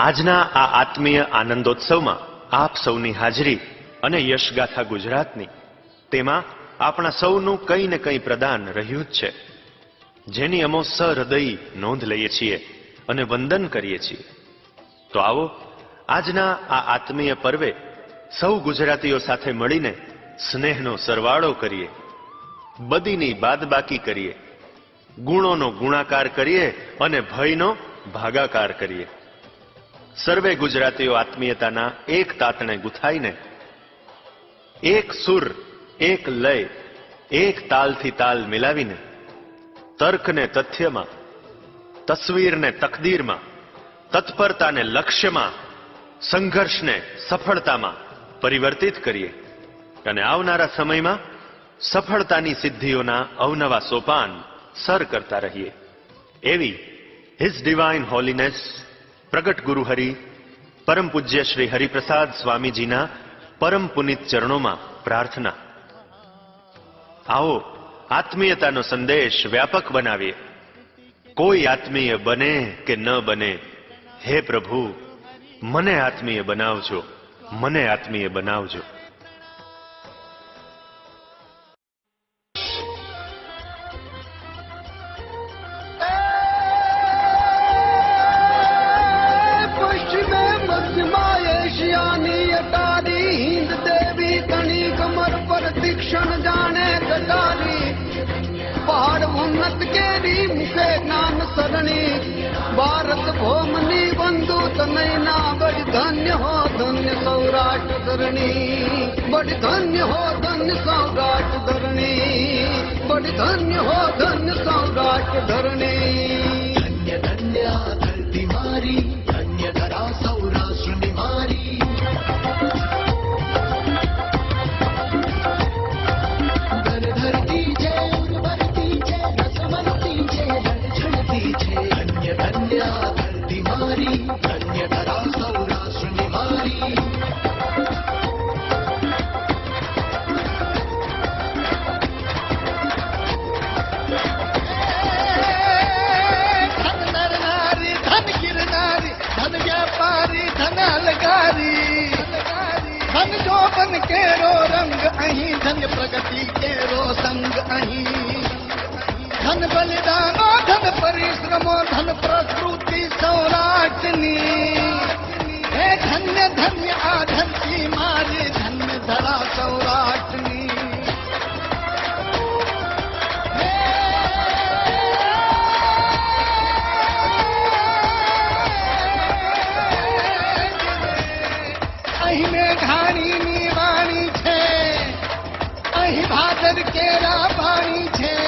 આજના આ આત્મીય આનંદોત્સવમાં આપ સૌની હાજરી અને યશગાથા ગુજરાતની, તેમાં આપણા સૌનું કંઈ ને કંઈ પ્રદાન રહ્યું જ છે, જેની અમો સહૃદયી નોંધ લઈએ છીએ અને વંદન કરીએ છીએ. તો આવો આજના આ આત્મીય પર્વે સૌ ગુજરાતીઓ સાથે મળીને સ્નેહનો સરવાળો કરીએ, બદીની બાદબાકી કરીએ, ગુણોનો ગુણાકાર કરીએ અને ભયનો ભાગાકાર કરીએ. સર્વે ગુજરાતીઓ આત્મીયતાના એક તાતણે ગુથાઈને એક સુર, એક લય, એક તાલથી તાલ મિલાવીને તર્કને તથ્યમાં, તસવીરને તકદીરમાં, તત્પરતાને લક્ષ્યમાં, સંઘર્ષને સફળતામાં પરિવર્તિત કરીએ અને આવનારા સમયમાં સફળતાની સિદ્ધિઓના અવનવા સોપાન સર કરતા રહીએ. એવી હિઝ ડિવાઇન હોલીનેસ પ્રગટ ગુરુ હરિ પરમ પૂજ્ય શ્રી હરિપ્રસાદ સ્વામીજીના પરમ પુનિત ચરણોમાં પ્રાર્થના. આવો આત્મીયતાનો સંદેશ વ્યાપક બનાવીએ. કોઈ આત્મીય બને કે ન બને, હે પ્રભુ મને આત્મીય બનાવજો, મને આત્મીય બનાવજો. तीक्षण जाने कटारी पहाड़ उन्नत केरी मुखे ज्ञान सरणी भारत भौमनी बंधु तनैना बड़ी धन्य हो धन्य सौराष्ट्र धरणी, बड़ी धन्य हो धन्य सौराष्ट्र धरणी, बड़ी धन्य हो धन्य सौराष्ट्र धरणी. धन्य धन्य धरती मारी, धन्य धरा सौराष्ट्र निवारी. धन्य धन्य धरती मारी, धन्य धरा सौराष्ट्र निवारी. धन नर नारी, धन गिरनारी, धन व्यापारी, धन अलगारी, धन जोबन केरो रंग अहीं, धन प्रगति केरो संग अहीं. धन बलिदानो, धन परिश्रमो, धन प्रकृति सौराष्ट्रनी. हे धन्य धन्य आ धरती मारी, धन्य धरा सौराष्ट्रनी. अहीं मेघाणी ની વાણી છે, અહીં ભાદર કેરા પાણી છે.